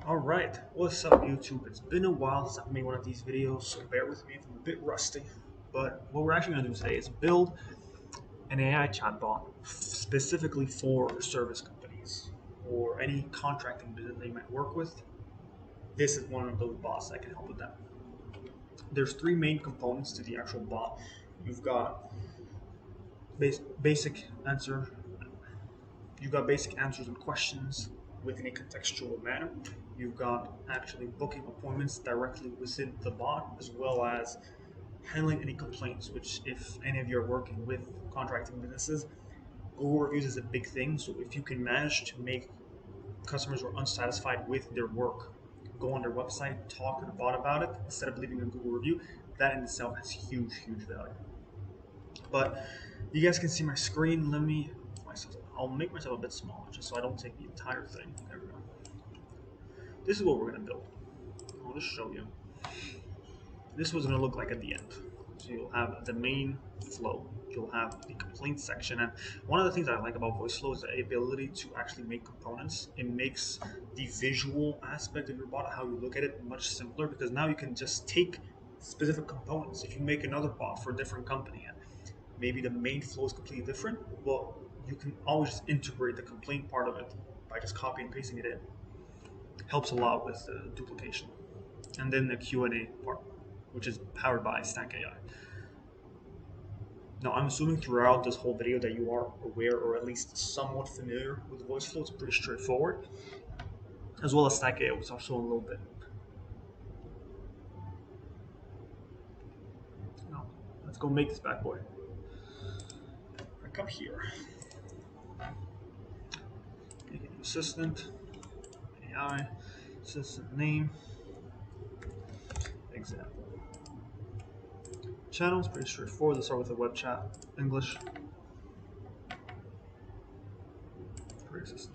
Alright, what's up YouTube? It's been a while since I've made one of these videos, so bear with me if I'm a bit rusty. But what we're actually going to do today is build an AI chatbot specifically for service companies or any contracting business they might work with. This is one of those bots that can help with that. There's three main components to the actual bot. You've got basic answer You've got basic answers and questions within a contextual manner. You've got actually booking appointments directly within the bot, as well as handling any complaints, which if any of you are working with contracting businesses, Google reviews is a big thing. So if you can manage to make customers who are unsatisfied with their work go on their website, talk to the bot about it, instead of leaving a Google review, that in itself has huge, huge value. But you guys can see my screen. I'll make myself a bit smaller just so I don't take the entire thing. There we go. This is what we're going to build. I'll just show you. This is what's going to look like at the end. So you'll have the main flow. You'll have the complaints section. And one of the things I like about Voiceflow is the ability to actually make components. It makes the visual aspect of your bot, how you look at it, much simpler, because now you can just take specific components. If you make another bot for a different company and maybe the main flow is completely different, well, you can always just integrate the complaint part of it by just copying and pasting it in. Helps a lot with duplication. And then the Q&A part, which is powered by Stack AI. Now, I'm assuming throughout this whole video that you are aware or at least somewhat familiar with Voiceflow. It's pretty straightforward, as well as Stack AI, which I'll show in a little bit. Now, let's go make this bad boy. I come here. Make a new assistant, AI, assistant name, example. Channels, pretty straightforward. Let's start with the web chat, English. Pre-existing.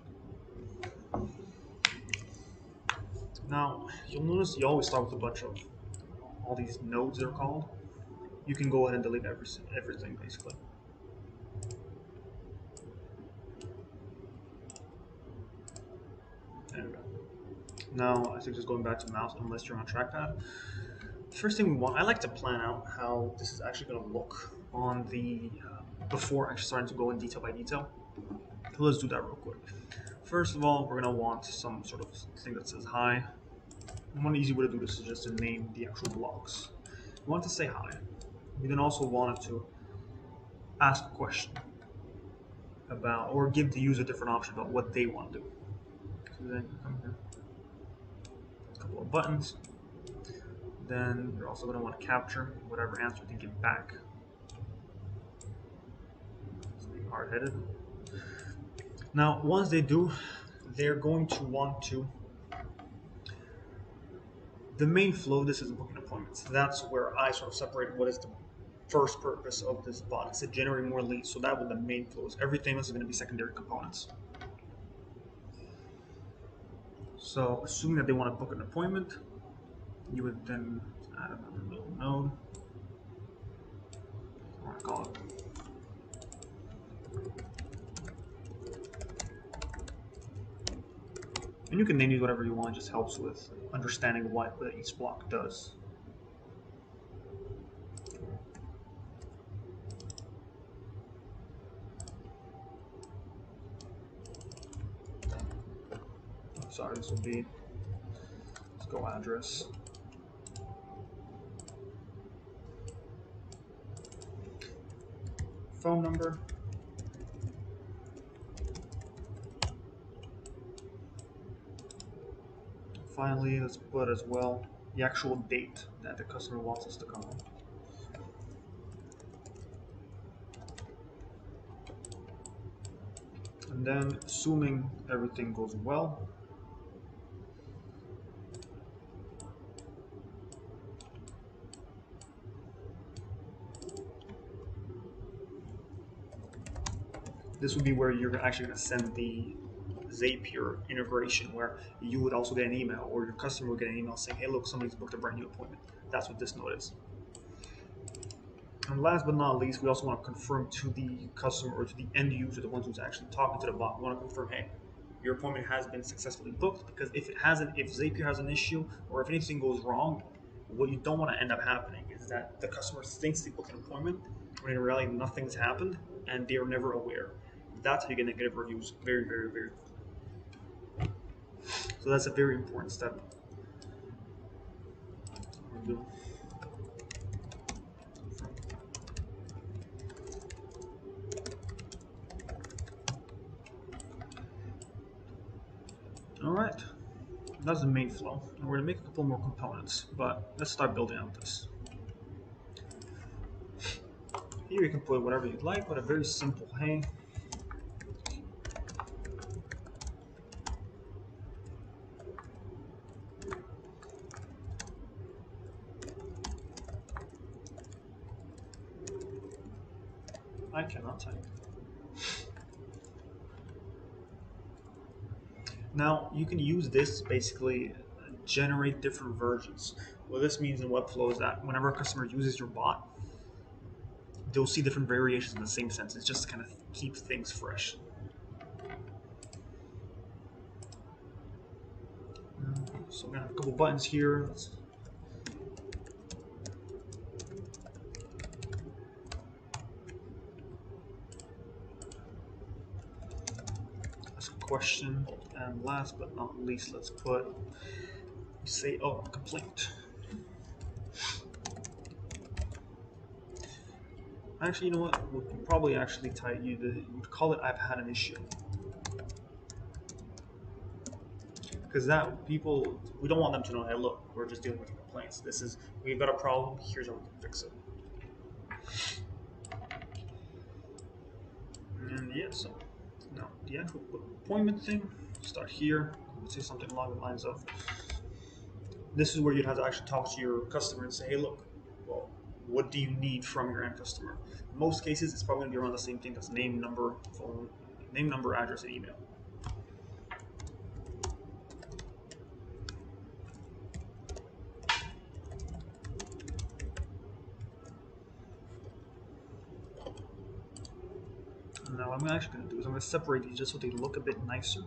Now, you'll notice you always start with a bunch of all these nodes, they're called. You can go ahead and delete everything, basically. There we go. Now, I think just going back to mouse, unless you're on trackpad. First thing we want, I like to plan out how this is actually going to look on the before actually starting to go in detail by detail. So let's do that real quick. First of all, we're going to want some sort of thing that says hi. And one easy way to do this is just to name the actual blocks. We want to say hi. We then also wanted to ask a question about, or give the user a different option about what they want to do. So then you come here, a couple of buttons. Then you're also going to want to capture whatever answer they give back. It's being hard-headed. Now, once they do, they're going to want to. The main flow, this is booking appointments. That's where I sort of separate what is the first purpose of this bot. It's to generate more leads. So that was the main flow. Everything else is going to be secondary components. So assuming that they want to book an appointment, you would then add another little node. I want to call it. And you can name these whatever you want. It just helps with understanding what each block does. Sorry, this will be, let's go address. Phone number. Finally, let's put as well the actual date that the customer wants us to come on. And then, assuming everything goes well, this would be where you're actually going to send the Zapier integration, where you would also get an email, or your customer would get an email saying, hey, look, somebody's booked a brand new appointment. That's what this node is. And last but not least, we also want to confirm to the customer or to the end user, the ones who's actually talking to the bot, we want to confirm, hey, your appointment has been successfully booked. Because if it hasn't, if Zapier has an issue or if anything goes wrong, what you don't want to end up happening is that the customer thinks they booked an appointment when in reality nothing's happened and they are never aware. That's how you get negative reviews very, very, very quickly. So that's a very important step. All right, that's the main flow. And we're gonna make a couple more components, but let's start building out this. Here you can put whatever you'd like, but a very simple hey. I cannot type. Now you can use this basically generate different versions. What this means in Webflow is that whenever a customer uses your bot, they'll see different variations in the same sentence, just to kind of keep things fresh. So we're gonna have a couple buttons here. Let's ask a question, and last but not least, let's put say complaint. Actually, you know what? We'll probably actually you'd call it I've had an issue. Because that people, we don't want them to know, hey, look, we're just dealing with complaints. This is, we've got a problem, here's how we can fix it. And yeah, so now the actual appointment thing, start here. Let's say something along the lines of, this is where you'd have to actually talk to your customer and say, hey, look, well, what do you need from your end customer? In most cases, it's probably going to be around the same thing. That's name, number, phone, name, number, address, and email. And now what I'm actually going to do is I'm going to separate these just so they look a bit nicer.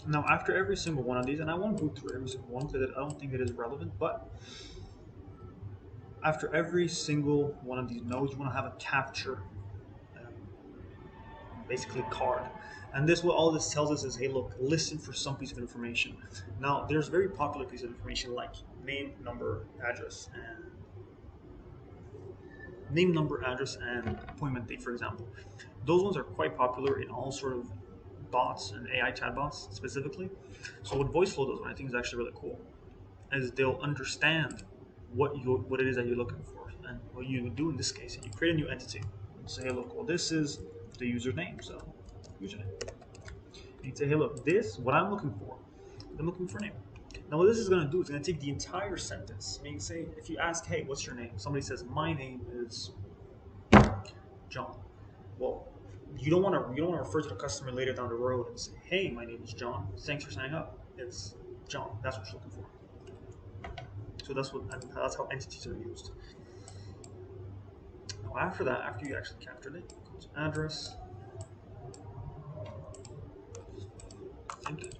Now, after every single one of these, and I won't go through every single one because I don't think it is relevant, but after every single one of these nodes, you want to have a capture, basically card. And this, what all this tells us is, hey, look, listen for some piece of information. Now, there's very popular piece of information like name, number, address, and appointment date, for example. Those ones are quite popular in all sort of bots and AI chatbots specifically. So what Voiceflow does, what I think is actually really cool, is they'll understand what it is that you're looking for. And what you do in this case, you create a new entity and say, hey, look, well, this is the username, so username. And you say, hey, look, this, what I'm looking for name. Now what this is going to do is going to take the entire sentence. I mean, say, if you ask, hey, what's your name? Somebody says, my name is John. Well, you don't want to refer to the customer later down the road and say, hey, my name is John. Thanks for signing up. It's John. That's what you're looking for. So that's how entities are used. Now after that, after you actually captured it, go to address. Thank you.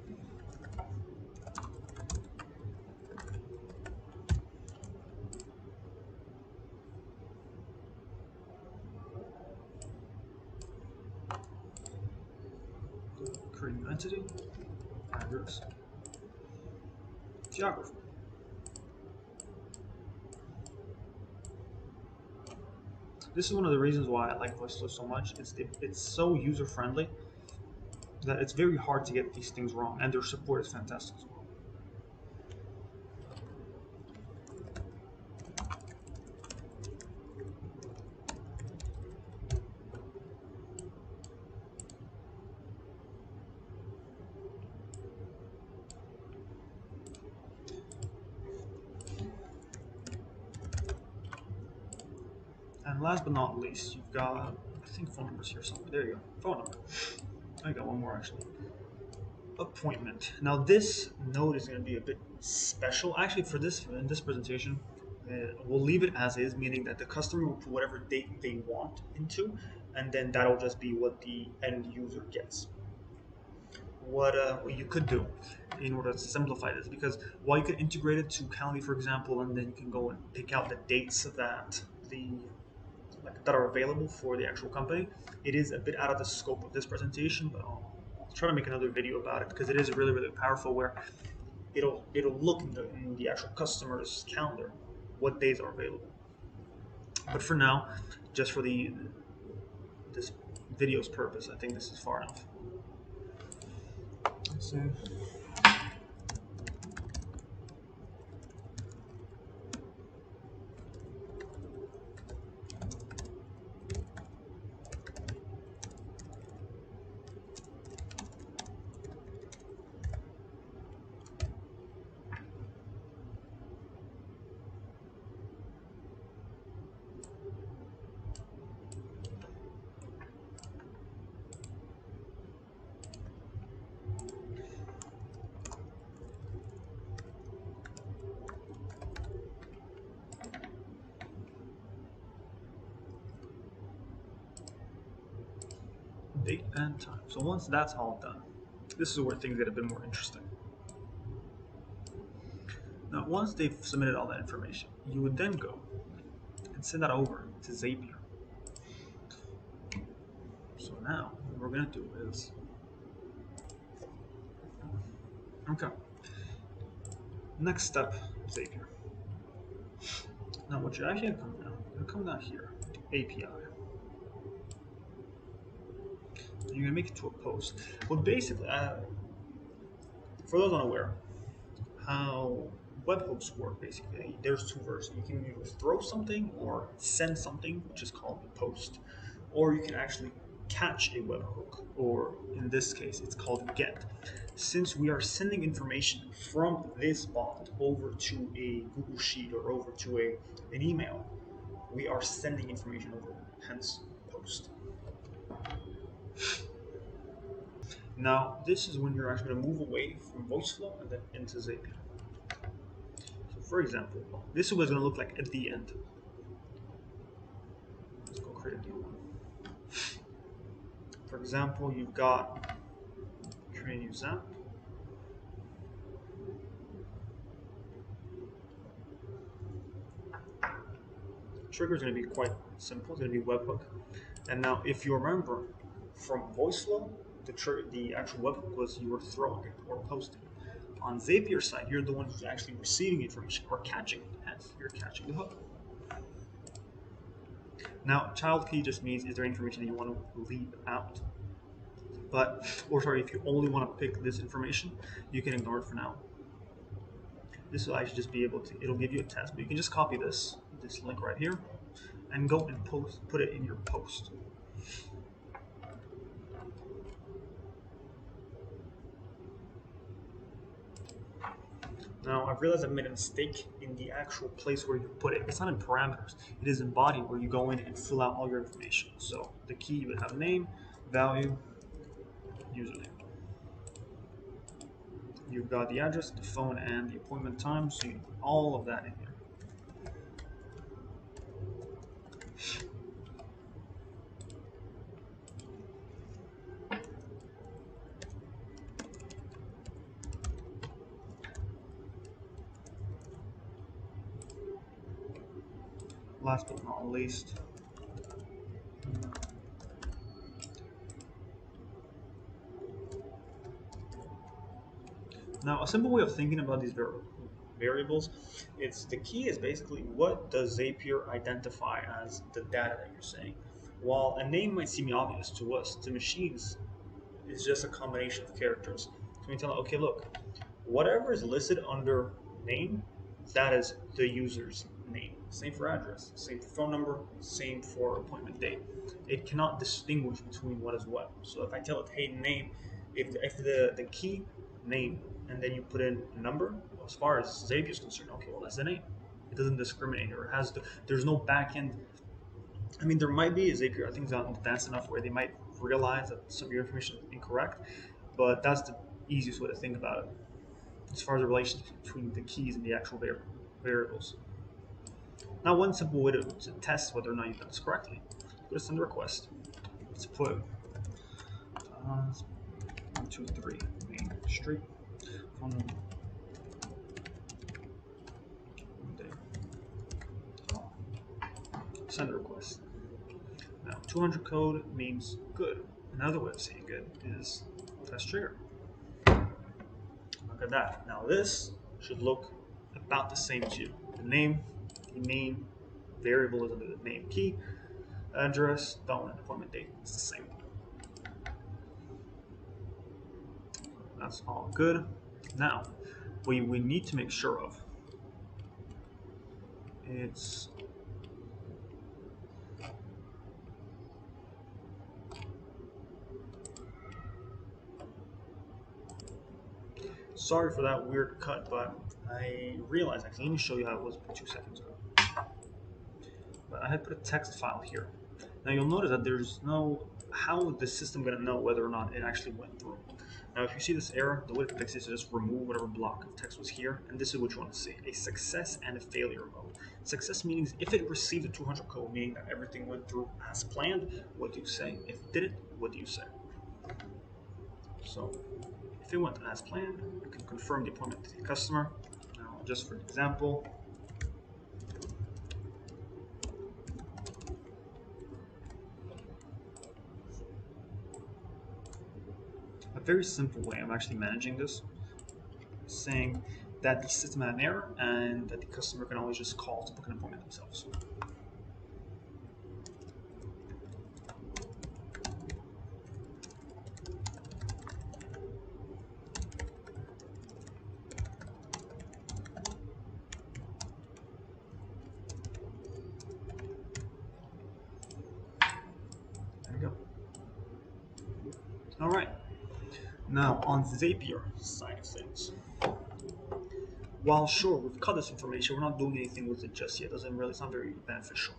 Create new entity, address, geography. This is one of the reasons why I like Voiceflow so much. It's so user friendly that it's very hard to get these things wrong, and their support is fantastic as well. last but not least, you've got, I think phone numbers here somewhere. There you go, phone number. I got one more actually. Appointment. Now this node is going to be a bit special. Actually, in this presentation, we'll leave it as is, meaning that the customer will put whatever date they want into, and then that'll just be what the end user gets. What you could do in order to simplify this, because while you can integrate it to Calendly, for example, and then you can go and pick out the dates that are available for the actual company, it is a bit out of the scope of this presentation, but I'll try to make another video about it because it is really, really powerful, where it'll look in the actual customer's calendar what days are available. But for now, just for this video's purpose, I think this is far enough. Let's see. Date and time. So once that's all done, this is where things get a bit more interesting. Now, once they've submitted all that information, you would then go and send that over to Zapier. So now, what we're going to do is, okay, next step, Zapier. Now, what you're actually going to come down here, API. You're going to make it to a post. Well, basically, for those unaware, how webhooks work, basically, there's two versions. You can either throw something or send something, which is called a post, or you can actually catch a webhook, or in this case, it's called get. Since we are sending information from this bot over to a Google Sheet or over to an email, we are sending information over, hence post. Now, this is when you're actually going to move away from Voiceflow and then into Zapier. So, for example, this is what it's going to look like at the end. Let's go create a new one. For example, you've got create a new Zap. Trigger is going to be quite simple. It's going to be webhook. And now, if you remember from Voiceflow, the actual webhook was you were throwing it or posting. On Zapier's side, you're the one who's actually receiving information or catching it. Hence, you're catching the hook. Now, child key just means is there information that you want to leave out. If you only want to pick this information, you can ignore it for now. This will actually just be able to, it'll give you a test, but you can just copy this link right here and go and put it in your post. Now, I've realized I've made a mistake in the actual place where you put it. It's not in parameters. It is in body, where you go in and fill out all your information. So the key would have name, value, username. You've got the address, the phone, and the appointment time, so you put all of that in here. Last but not least, now a simple way of thinking about these variables, the key is basically what does Zapier identify as the data that you're saying. While a name might seem obvious to us, to machines, it's just a combination of characters. So we tell it, okay, look, whatever is listed under name, that is the user's name. Same for address, same for phone number, same for appointment date. It cannot distinguish between what is what. So if I tell it, hey, name, if the key name, and then you put in a number, as far as Zapier is concerned, okay, well, that's the name. It doesn't discriminate, or there's no back end I mean, there might be, Zapier, I think, is not advanced enough where they might realize that some of your information is incorrect, but that's the easiest way to think about it as far as the relationship between the keys and the actual variables. Now, one simple way to test whether or not you've done this correctly, go to send a request. Let's put 123 Main Street, phone number. Send a request. Now, 200 code means good. Another way of saying good is test trigger. Look at that. Now, this should look about the same to you. The name variable is under the name key, address, phone, and appointment date. It's the same. That's all good. Now, what we need to make sure of is sorry for that weird cut, but I realized actually, let me show you how it was 2 seconds ago. But I had put a text file here. Now you'll notice that there's no, how is the system going to know whether or not it actually went through? Now if you see this error, the way to fix it is to just remove whatever block of text was here, and this is what you want to see, a success and a failure mode. Success means if it received a 200 code, meaning that everything went through as planned, what do you say? If it didn't, what do you say? So if it went as planned, you can confirm the appointment to the customer. Now just for example, a very simple way I'm actually managing this, saying that the system had an error and that the customer can always just call to book an appointment themselves. There we go. All right. Now on Zapier side of things, while sure we've cut this information, we're not doing anything with it just yet. It's not very beneficial.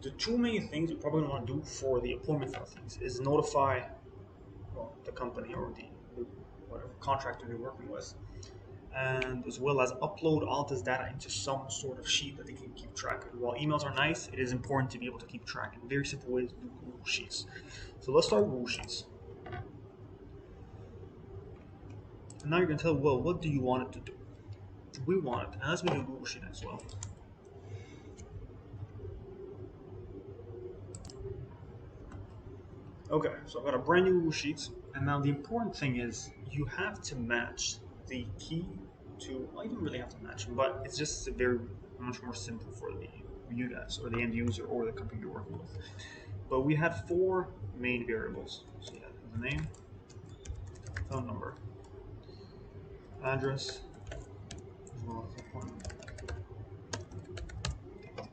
The two main things you probably want to do for the appointment side of things is notify the company or the whatever contractor you're working with, and as well as upload all this data into some sort of sheet that they can keep track of. While emails are nice, it is important to be able to keep track in very simple ways to do Google Sheets. So let's start with Google Sheets. And now you're going to tell, well, what do you want it to do? We want it, and let's make a Google Sheet as well. Okay, so I've got a brand new Google Sheets, and now the important thing is you have to match the key to, well, you don't really have to match them, but it's just much more simple for you guys, or the end user, or the company you're working with. But we had 4 main variables. So you have the name, phone number, address, as well as appointment.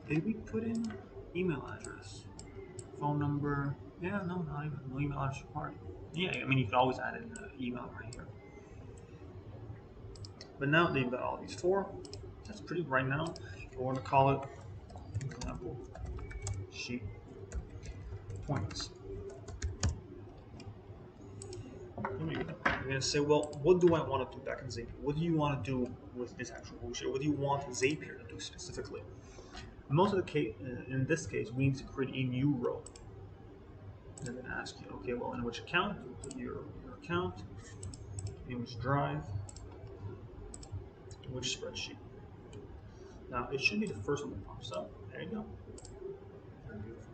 Did we put in email address, phone number? Yeah, no, not even. No email address required. Yeah, I mean, you could always add in an email right here. But now they've got all these 4. That's pretty right now. We're going to call it, for example, sheet points. You're going to say, well, what do I want to do back in Zapier? What do you want to do with this actual bullshit? What do you want Zapier to do specifically? Most of the case, in this case, we need to create a new row. They're going to ask you, okay, well, in which account? You put your account, in which drive, in which spreadsheet. Now, it should be the first one that pops up. There you go. Very beautiful.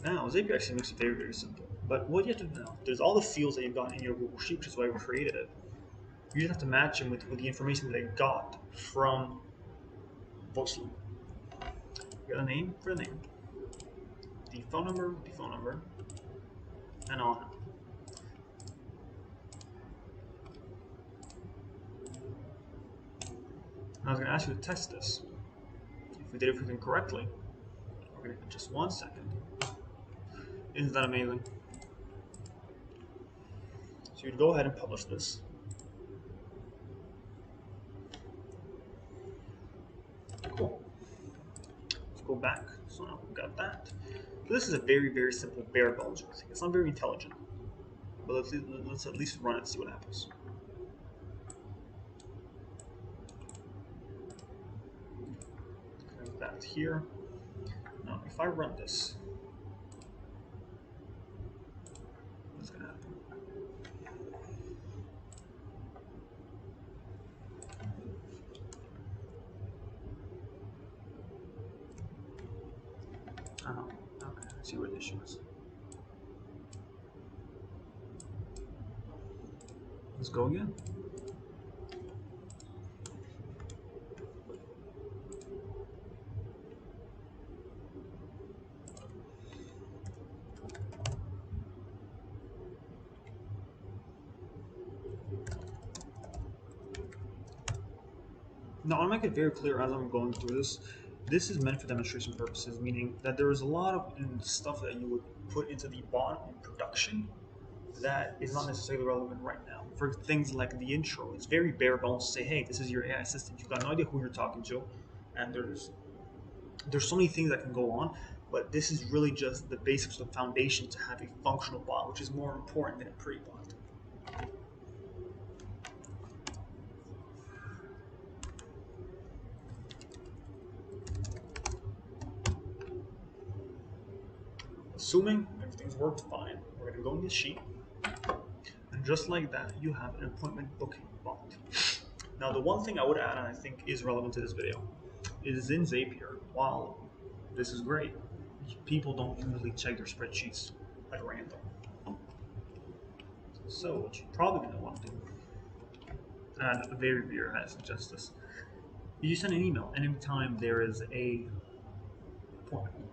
Now, Zapier actually makes it very, very simple. But what you have to do now, there's all the fields that you've got in your Google Sheet, which is why we created it. You just have to match them with the information that they got from Voiceflow. You got a name for the name, the phone number with the phone number, and on. I was going to ask you to test this. If we did everything correctly, we're going to give just 1 second. Isn't that amazing? So you'd go ahead and publish this. back. So now we've got that. So this is a very, very simple bare bones thing. It's not very intelligent, but let's at least run it and see what happens. Connect that here. Now, if I run this, what's going to happen? Okay, let's see where the issue is. Let's go again. Now, I'll make it very clear as I'm going through this. This is meant for demonstration purposes, meaning that there is a lot of stuff that you would put into the bot in production that is not necessarily relevant right now. For things like the intro, it's very bare bones to say, hey, this is your AI assistant. You've got no idea who you're talking to, and there's so many things that can go on, but this is really just the basics, the foundation to have a functional bot, which is more important than a pre-bot. Assuming everything's worked fine, we're going to go in this sheet, and just like that, you have an appointment booking bot. Now, the one thing I would add, and I think is relevant to this video, is in Zapier, while this is great, people don't usually check their spreadsheets at random. So what you're probably going to want to do, and very I suggest this, you send an email anytime there is a appointment.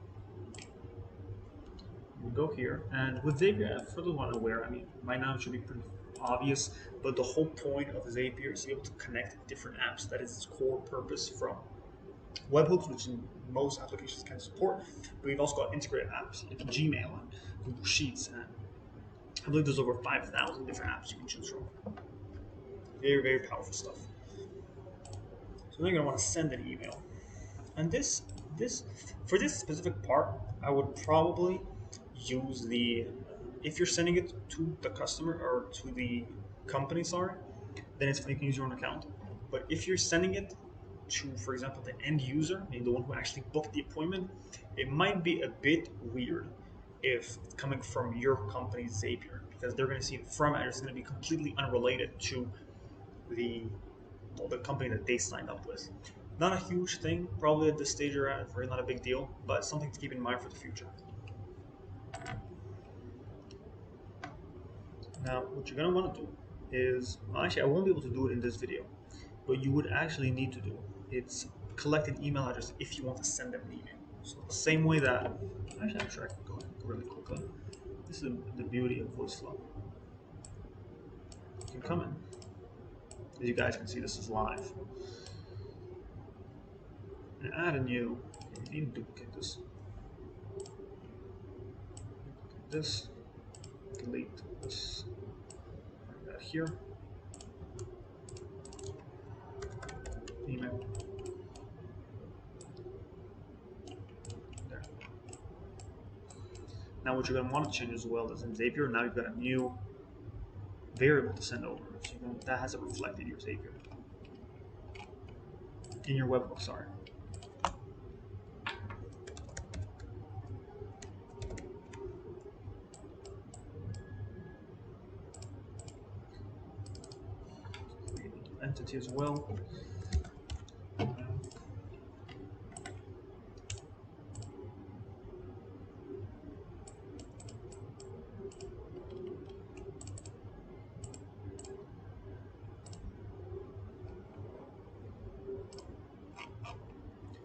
You go here, and with Zapier, for the one aware, I mean, by now it should be pretty obvious, but the whole point of Zapier is to be able to connect different apps. That is its core purpose, from webhooks, which in most applications can support, but we've also got integrated apps like Gmail and Google Sheets, and I believe there's over 5,000 different apps you can choose from. Very powerful stuff. So then you're gonna want to send an email, and this for this specific part, I would probably use the, if you're sending it to the customer or to the company, sorry, then it's you can use your own account. But if you're sending it to, for example, the end user, meaning the one who actually booked the appointment, it might be a bit weird if it's coming from your company's Zapier, because they're going to see it from it, and it's going to be completely unrelated to the company that they signed up with. Not a huge thing, probably at this stage you're at, really not a big deal, but something to keep in mind for the future. Now, what you're going to want to do is, actually I won't be able to do it in this video, but you would actually need to do, it's collect an email address if you want to send them an email. So the same way that, actually I'm sure I can go really quickly. This is the beauty of Voiceflow. You can come in. As you guys can see, this is live. And add a new, you need to duplicate this. Duplicate this, delete this, bring that here. Email. There. Now what you're going to want to change as well is in Zapier, now you've got a new variable to send over. So that has it reflected in your Zapier. In your webhook, sorry. Create a new entity as well.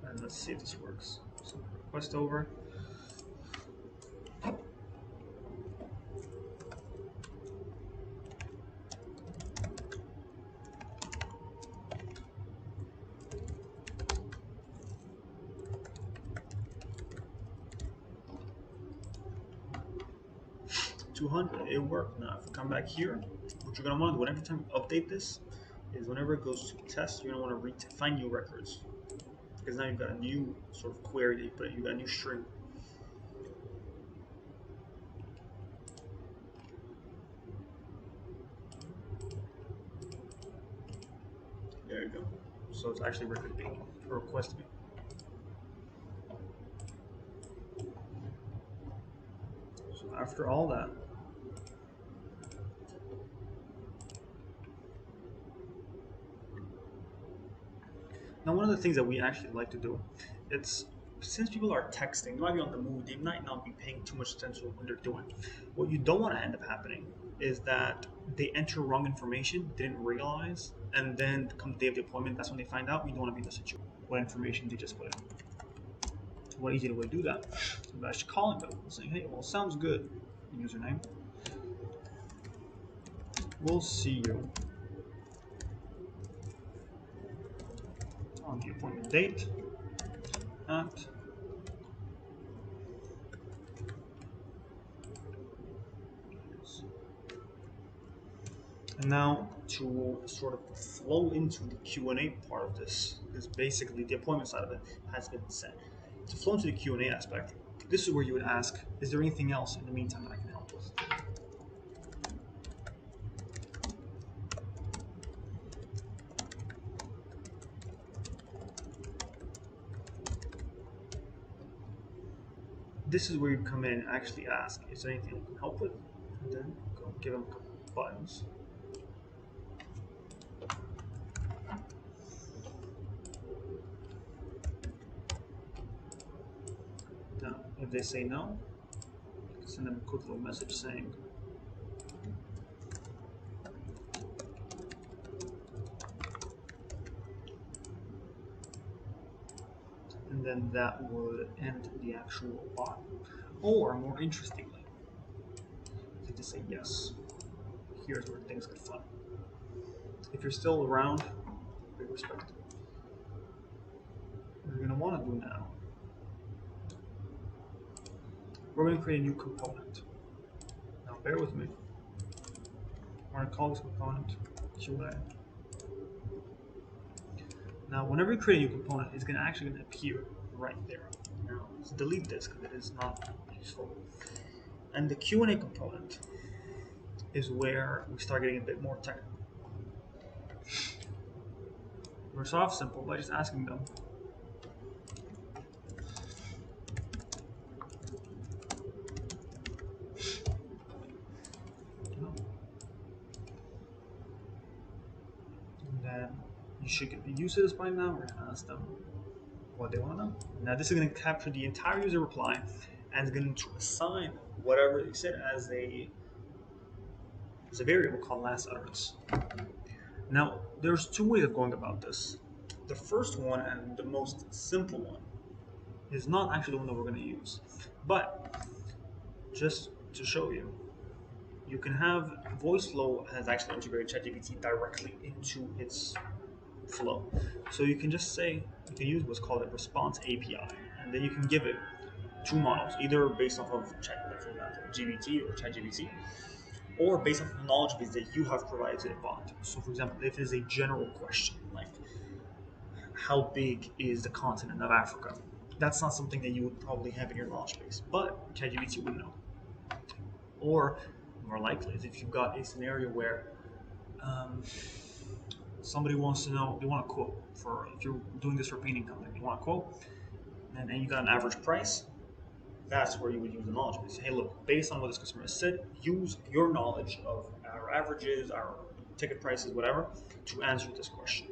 And let's see if this works. So request over. It worked. Now if you come back here, what you're going to want to do whenever time you update this is whenever it goes to test, you're going to want to find new records. because now you've got a new sort of query, but you've got a new string. There you go. So it's actually record a request me. So after all that, now one of the things that we actually like to do, it's since people are texting, they might be on the move, they might not be paying too much attention to what they're doing. What you don't want to end up happening is that they enter wrong information, didn't realize, and then come the day of the appointment, that's when they find out. You don't want to be in the situation. What information they just put in. What easier way to do that? I'm actually calling them, saying, hey, well, sounds good. Username. We'll see you on the appointment date at and now to sort of flow into the Q&A part of this, because basically the appointment side of it has been set. To flow into the Q&A aspect, this is where you would ask, is there anything else in the meantime that I can help with? This is where you come in and actually ask, is there anything I can help with? And then go give them a couple buttons. Now, if they say no, send them a quick little message saying, and then that would end the actual bot. Or more interestingly, you just say yes. Here's where things get fun. If you're still around, big respect. What you're going to want to do now, we're going to create a new component. Now bear with me. We're going to call this component Q&A. Now whenever you create a new component, it's actually going to appear right there. Now let's delete this because it is not useful. And the Q&A component is where we start getting a bit more technical. We're start off simple by just asking them, and then you should get the users by now. We're going to ask them what they want to know. Now this is going to capture the entire user reply and it's going to assign whatever they said as a variable called last utterance. Now there's two ways of going about this. The first one and the most simple one is not actually the one that we're going to use, but just to show you, you can have Voiceflow has actually integrated ChatGPT directly into its flow. So you can just say, you can use what's called a response API, and then you can give it two models, either based off of Chat, for example, GPT or ChatGPT, or based off of knowledge base that you have provided to the bot. So for example, if it is a general question, like how big is the continent of Africa? That's not something that you would probably have in your knowledge base, but ChatGPT would know. Or more likely is if you've got a scenario where somebody wants to know, they want a quote for, if you're doing this for a painting company, you want a quote, and you got an average price, that's where you would use the knowledge base. Hey, look, based on what this customer has said, use your knowledge of our averages, our ticket prices, whatever, to answer this question.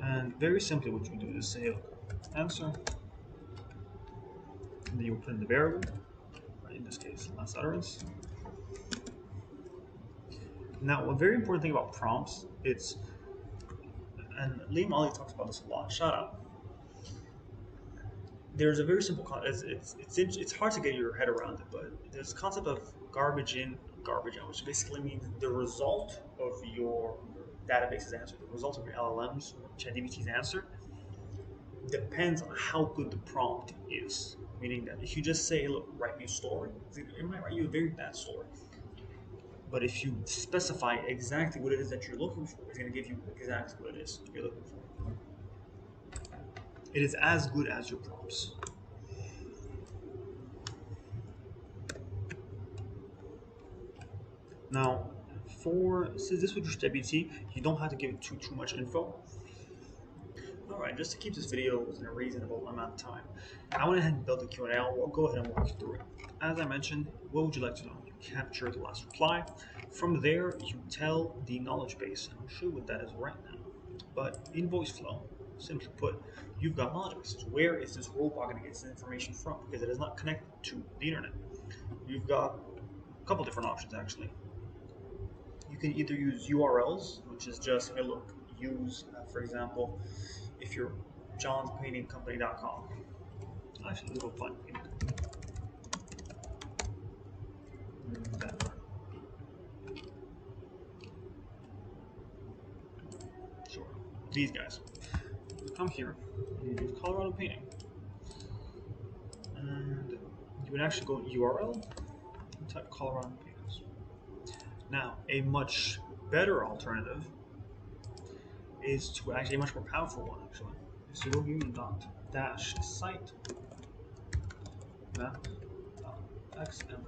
And very simply what you do is say, look, answer, and then you put in the variable, right, in this case, last utterance. Now, a very important thing about prompts, it's, and Liam Ali talks about this a lot, shout out. There's a very simple concept, it's hard to get your head around it, but there's a concept of garbage in, garbage out, which basically means the result of your database's answer, the result of your LLM's, ChatGPT's answer, depends on how good the prompt is. Meaning that if you just say, look, write me a story, it might write you a very bad story. But if you specify exactly what it is that you're looking for, it's going to give you exactly what it is you're looking for. It is as good as your prompts. Now, since this was just GPT, you don't have to give it too much info. Alright, just to keep this video within a reasonable amount of time, I went ahead and built a Q&A. I'll go ahead and walk you through it. As I mentioned, what would you like to know? You capture the last reply. From there, you tell the knowledge base. I'll show you what that is right now. But in Voiceflow, simply put, you've got knowledge bases. Where is this robot going to get this information from? Because it is not connected to the internet. You've got a couple different options, actually. You can either use URLs, which is just, hey, look, for example, if you're johnspaintingcompany.com. Actually, let's go find Sure. These guys. Come here, and you do Colorado painting. And you would actually go URL and type Colorado paintings. Now, a much better alternative is to actually a much more powerful one, actually, is to go here /site map.xml.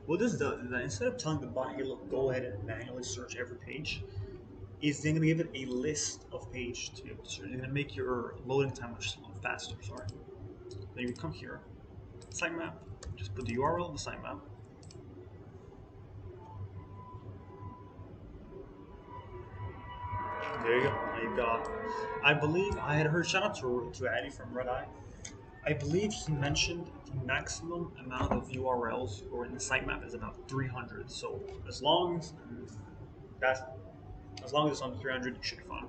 What this does is that instead of telling the bot, hey, look, go ahead and manually search every page, is they're going to give it a list of pages to be able to search. They're going to make your loading time much faster. Sorry. Then you come here, sitemap, just put the URL of the sitemap. There you go. Now you've got, I believe, I had heard, shout out to Addy from Red Eye. I believe he mentioned the maximum amount of URLs or in the sitemap is about 300. So as long as it's on 300, you should be fine.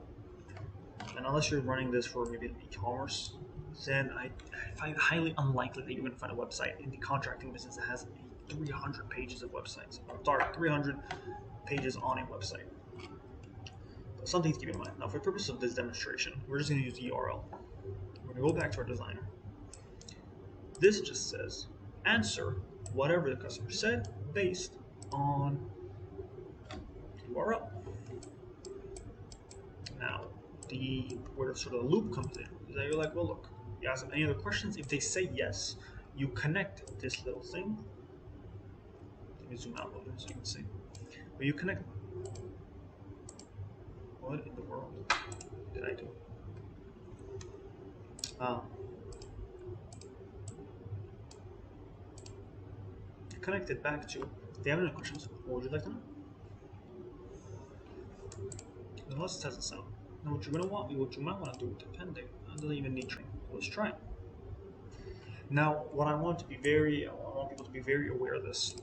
And unless you're running this for maybe e-commerce, then I find it highly unlikely that you're going to find a website in the contracting business that has 300 pages of websites. Sorry, 300 pages on a website. But something to keep in mind. Now, for the purpose of this demonstration, we're just going to use the URL. We're going to go back to our designer. This just says, answer whatever the customer said based on the URL. Now, where sort of the loop comes in is that you're like, well, look, you ask them any other questions. If they say yes, you connect this little thing. Let me zoom out a little bit so you can see. But you connect. What in the world did I do? Connect it back to. If they have any questions, what would you like to know? Then let's test this out. Now, what you might want to do, depending, it doesn't even need training. Let's try it. Now, what I want people to be very aware of this.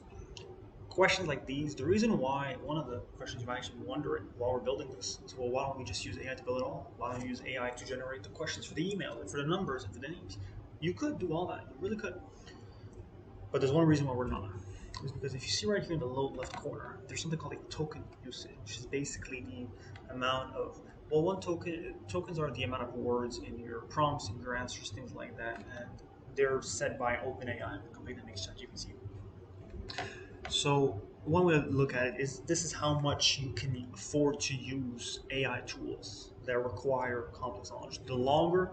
Questions like these, the reason why, one of the questions you might actually be wondering while we're building this is, well, why don't we just use AI to build it all? Why don't we use AI to generate the questions for the email and for the numbers and for the names? You could do all that, you really could. But there's one reason why we're not. It's because if you see right here in the low left corner, there's something called a token usage, which is basically the amount of, well, tokens are the amount of words in your prompts, in your answers, things like that, and they're set by OpenAI, the company that makes ChatGPT. So one way to look at it is this is how much you can afford to use AI tools that require complex knowledge. The longer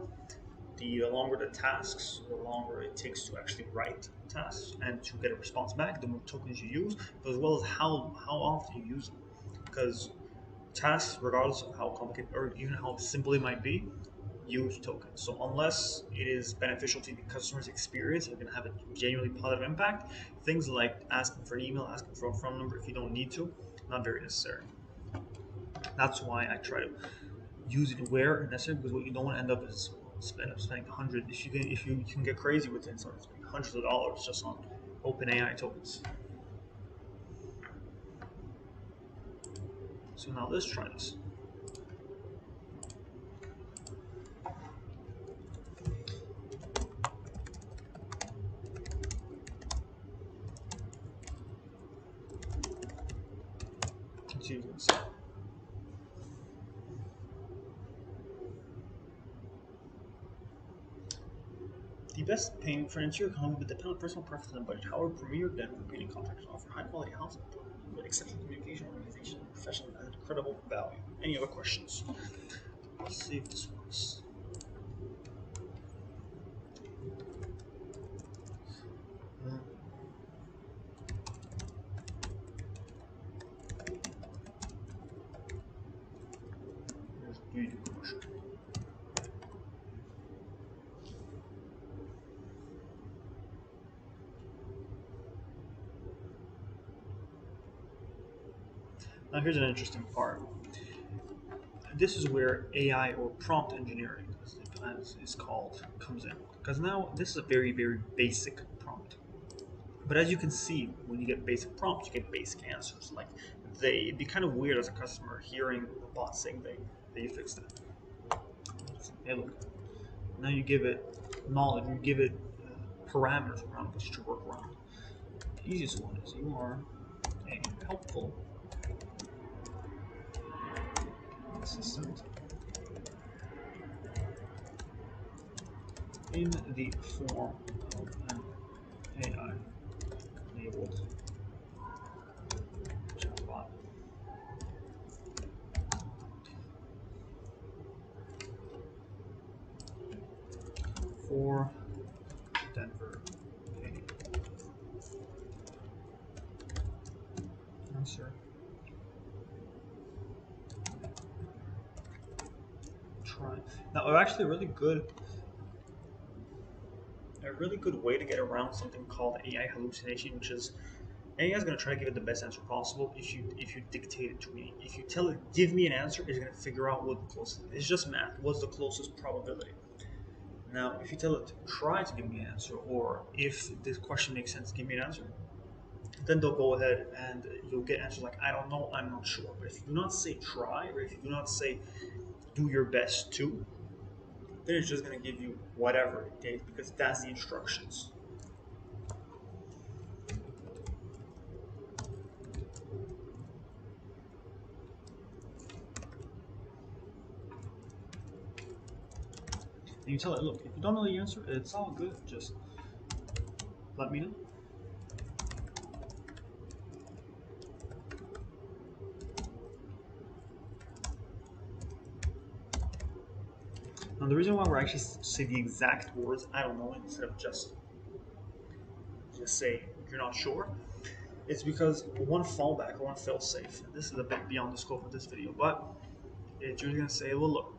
the tasks, the longer it takes to actually write tasks and to get a response back, the more tokens you use, but as well as how often you use them. Because tasks, regardless of how complicated or even how simple it might be, use tokens. So unless it is beneficial to the customer's experience and going to have a genuinely positive impact, things like asking for an email, asking for a phone number if you don't need to, not very necessary. That's why I try to use it where necessary, because what you don't want to end up is spending $100. If you can get crazy with it, start spending hundreds of dollars just on OpenAI tokens. So now let's try this. Let's use this. best paying for an interior home would depend on personal preference and budget. However, premier Denver painting contractors offer high quality housing with exceptional communication, organization, and professional and credible value. Any other questions? Let's see if this works. Now here's an interesting part. This is where AI or prompt engineering, as it's called, comes in. Because now this is a very, very basic prompt. But as you can see, when you get basic prompts, you get basic answers. Like it'd be kind of weird as a customer hearing the bot saying that you fixed it. Hey, look. Now you give it knowledge, you give it parameters around which to work around. The easiest one is you are a helpful assistant in the form of an AI-enabled chatbot. For Denver painting. Answer. Try. Now, actually, a really good way to get around something called AI hallucination, which is AI is going to try to give it the best answer possible if you dictate it to me. If you tell it, give me an answer, it's going to figure out what the closest is. It's just math. What's the closest probability? Now, if you tell it to try to give me an answer, or if this question makes sense, give me an answer, then they'll go ahead and you'll get answers like, I don't know, I'm not sure. But if you do not say try, or if you do not say do your best to, then it's just going to give you whatever it takes because that's the instructions. And you tell it, look, if you don't know the answer, it's all good. Just let me know. Now, the reason why we're actually say the exact words, I don't know, instead of just say you're not sure, it's because one fallback or one fail-safe, and this is a bit beyond the scope of this video, but you're going to say, well, look,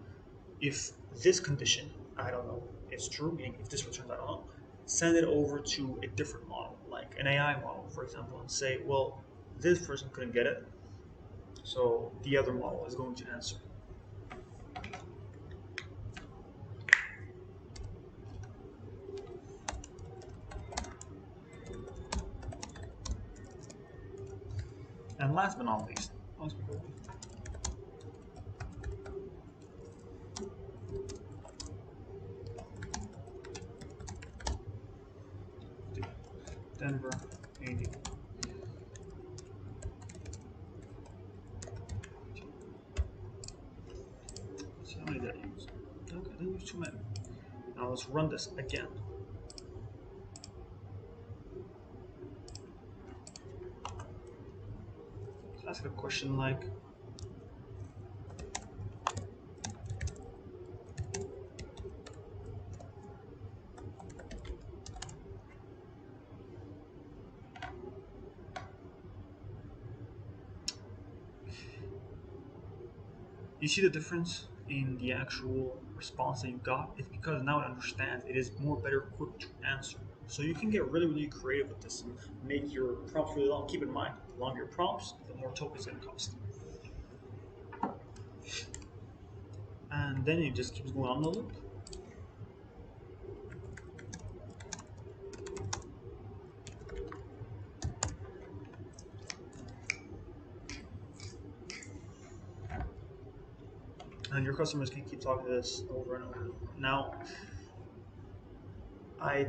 if this condition, I don't know, is true, meaning if this returns, I don't know, send it over to a different model, like an AI model, for example, and say, well, this person couldn't get it, so the other model is going to answer. And last but not least, Denver 80. See how many did I use? Okay, I didn't use too many. Now let's run this again. Let's ask a question like, you see the difference in the actual response that you got? It's because now it understands it is more better equipped to answer. So you can get really, really creative with this and make your prompts really long. Keep in mind, the longer your prompts, the more tokens it's going to cost. And then it just keeps going on the loop. And your customers can keep talking to this over and over. Now,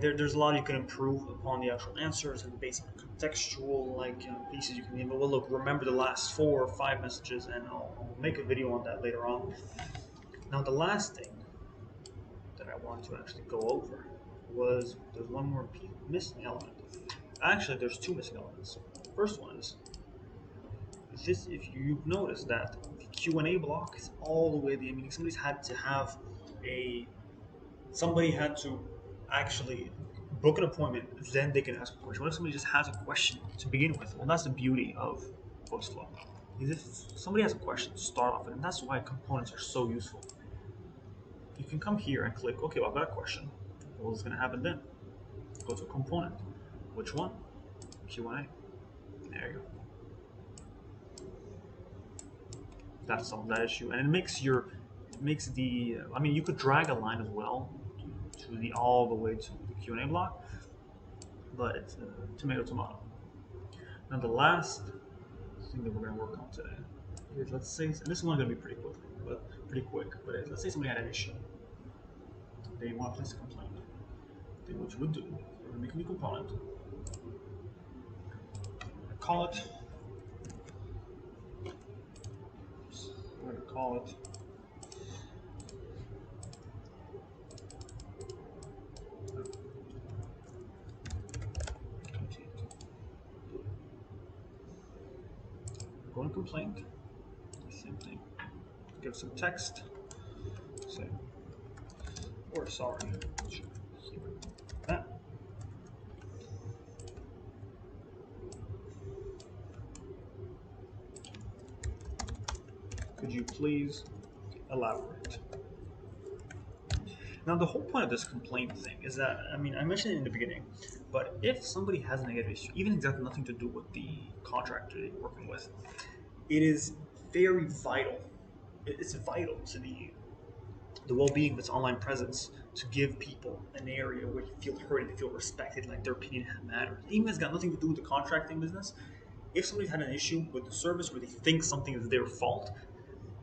there's a lot you can improve upon the actual answers and basic contextual pieces you can give. But well, look, remember the last 4 or 5 messages, and I'll make a video on that later on. Now, the last thing that I want to actually go over there's one more missing element. Actually, there's two missing elements. First one is this: if you've noticed that the Q&A block is all the way at the end, meaning somebody had to actually book an appointment, then they can ask a question. What if somebody just has a question to begin with? Well, that's the beauty of Voiceflow. Is if somebody has a question to start off with, and that's why components are so useful. You can come here and click, okay, well, I've got a question. What's going to happen then? Go to a component. Which one? Q&A. There you go. That solves that issue, and it makes I mean, you could drag a line as well to all the way to the Q&A block, but it's tomato. Now the last thing that we're going to work on today is, let's say, and this is going to be pretty quick, but let's say somebody had an issue. They want to place a complaint. Then what you would do, you're going to make a new component. Call it. We're going to call it. Go to complaint. Same thing. Give some text. Say, or sorry. That. Could you please elaborate? Now, the whole point of this complaint thing is that, I mean, I mentioned it in the beginning, but if somebody has a negative issue, even exactly nothing to do with the contractor that you're working with, it is very vital. It's vital to the well-being of its online presence to give people an area where you feel heard and they feel respected, like their opinion matters. Even if it's got nothing to do with the contracting business, if somebody's had an issue with the service where they think something is their fault,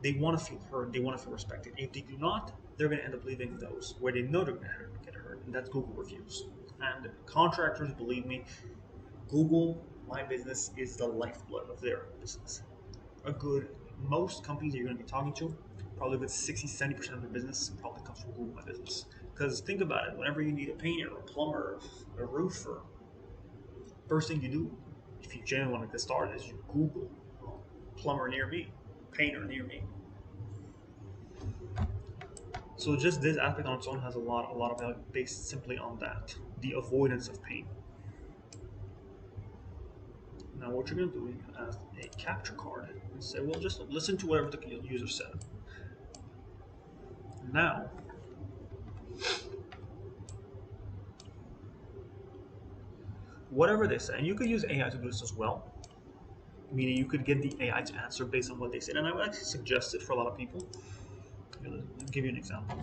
they want to feel heard, they want to feel respected. If they do not, they're going to end up leaving those where they know they're going to get heard, and that's Google reviews. And contractors, believe me, Google My Business is the lifeblood of their business. Most companies that you're going to be talking to, probably a good 60-70% of their business probably comes from Google My Business. Because think about it, whenever you need a painter, a plumber, a roofer, first thing you do, if you genuinely want to get started, is you Google plumber near me, painter near me. So just this aspect on its own has a lot of value based simply on that, the avoidance of pain. Now what you're going to do, you can ask a capture card and say, well, just listen to whatever the user said. Now, whatever they say, and you could use AI to do this as well, meaning you could get the AI to answer based on what they said, and I would actually suggest it for a lot of people. Let me give you an example.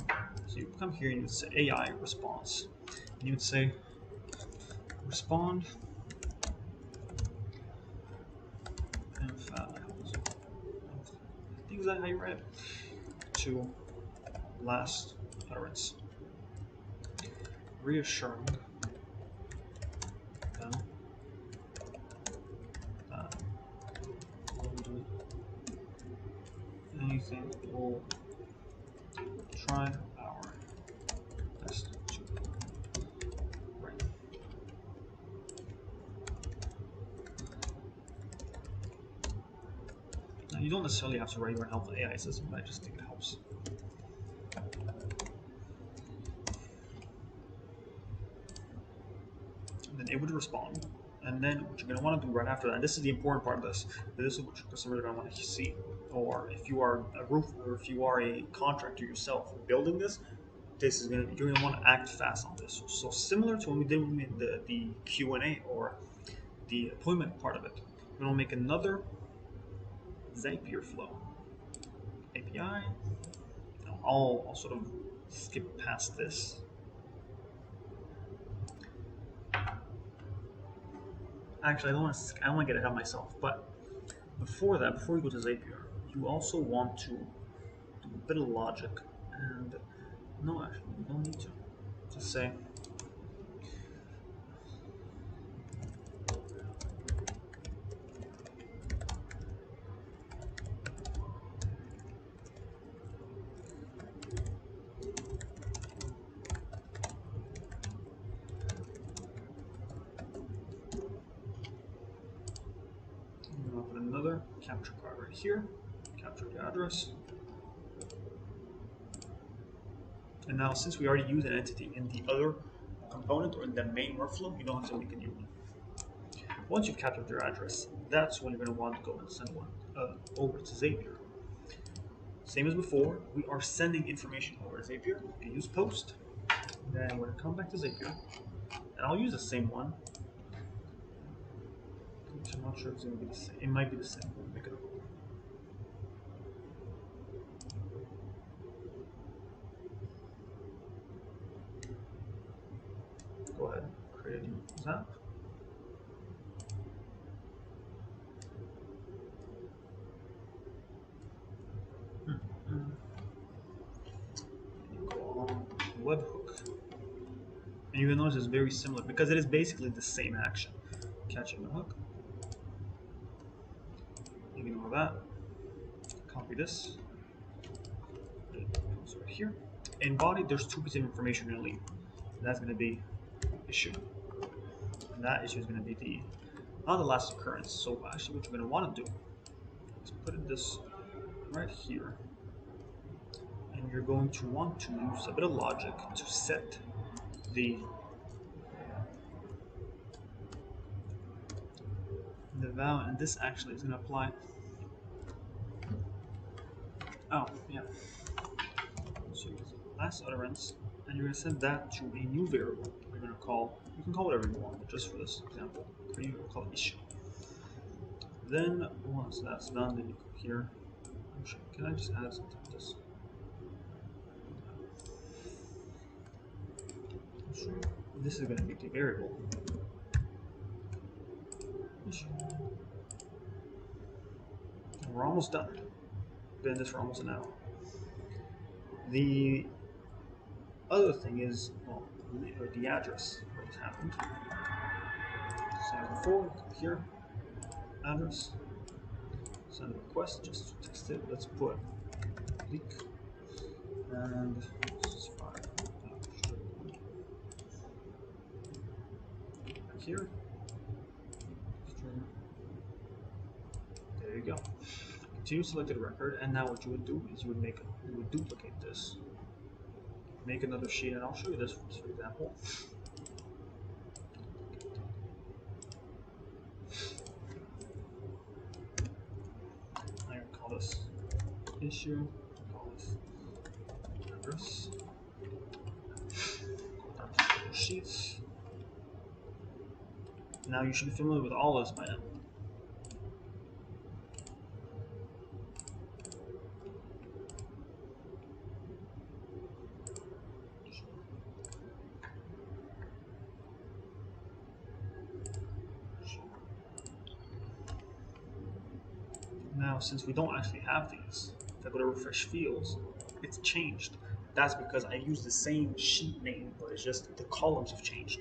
So you come here and you would say AI response, and you would say respond emphatically. I think that's how you write it. To last utterance, reassuring them that we'll do anything, we'll try our best to write. Now, you don't necessarily have to write your help with AI system, but I just think it helps. And then it would respond. And then what you're going to want to do right after that, and this is the important part of this is what your customers are going to want to see. Or if you are a roofer, or if you are a contractor yourself building this, you're going to want to act fast on this. So similar to when we did the Q&A or the appointment part of it, we're going to make another Zapier flow API. I'll sort of skip past this. Actually, I don't want to get ahead of myself, but before we go to Zapier, you also want to do a bit of logic, and no, actually, you don't need to. Just say, here, capture card right here, capture the address. And now, since we already used an entity in the other component or in the main workflow, you don't have to make a new one. Once you've captured your address, that's when you're going to want to go and send one over to Zapier. Same as before, we are sending information over to Zapier. You use post. Then we're going to come back to Zapier. And I'll use the same one, which I'm not sure if it's going to be the same. It might be the same. We'll make it a go ahead, create a new Zap. Webhook. And you can notice it's very similar because it is basically the same action. Catching the hook. Ignore that. Copy this. It goes right here. In body, there's two pieces of information you're going to leave. That's going to be issue. And that issue is going to be the not the last occurrence. So actually what you're going to want to do is put this right here. And you're going to want to use a bit of logic to set the value, and this actually is going to apply. Oh, yeah. So last utterance, and you're going to set that to a new variable. You're going to call, you can call whatever you want, but just for this example, you're going to call it issue. Then once that's done, then you go here. Can I just add something to this? This is going to be the variable. We're almost done. Been in this for almost an hour. The other thing is, well, the address where this happened. Same as before, here, address, send a request, just text it. Let's put leak and this is 5. Here. There you go. Continue selected record, and now what you would do is you would duplicate this. Make another sheet, and I'll show you this for example. I'm going to call this issue, call this address, sheets. Now you should be familiar with all this by now. Now, since we don't actually have these, if I go to refresh fields, it's changed. That's because I use the same sheet name, but it's just the columns have changed.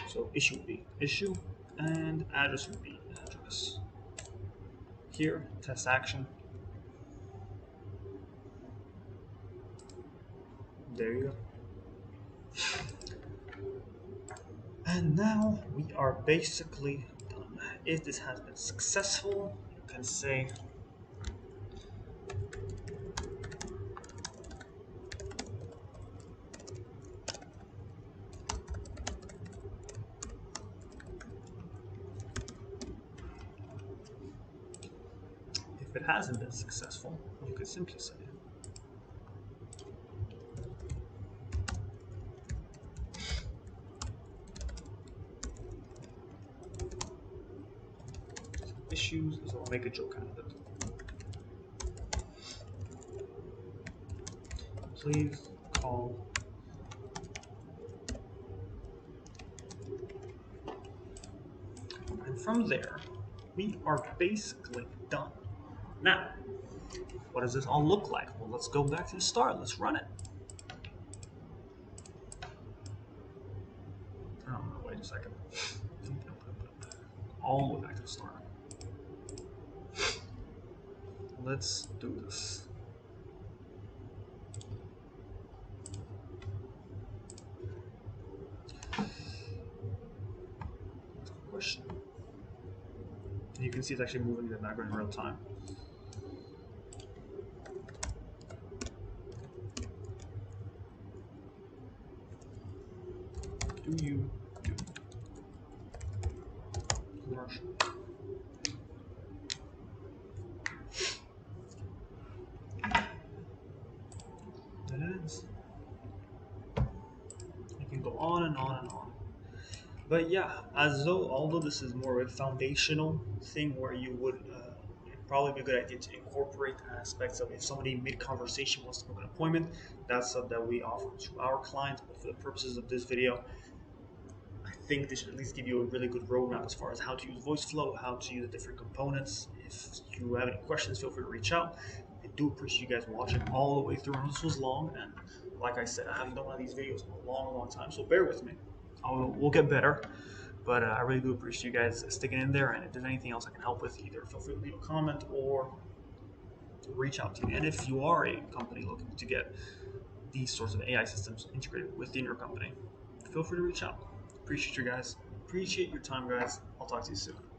So issue would be issue, and address would be address. Here, test action. There you go. And now we are basically done. If this has been successful, you can say if it hasn't been successful, you could simply say issues, so I'll make a joke out of it. Please call and from there we are basically done. Now, what does this all look like? Well, let's go back to the start. Let's run it. Oh, no, wait a second. All the way back to the start. Let's do this. Question. You can see see it's actually moving in the background in real time. Do you do commercial? That is. You can go on and on and on. But yeah, although this is more of a foundational thing where you would it'd probably be a good idea to incorporate aspects of if somebody mid-conversation wants to book an appointment, that's something that we offer to our clients. But for the purposes of this video, I think this should at least give you a really good roadmap as far as how to use Voiceflow, how to use the different components. If you have any questions, feel free to reach out. I do appreciate you guys watching all the way through. And this was long, and like I said, I haven't done one of these videos in a long time, so bear with me. We'll get better, but I really do appreciate you guys sticking in there. And if there's anything else I can help with, either feel free to leave a comment or reach out to me. And if you are a company looking to get these sorts of AI systems integrated within your company, feel free to reach out. Appreciate you guys. Appreciate your time, guys. I'll talk to you soon.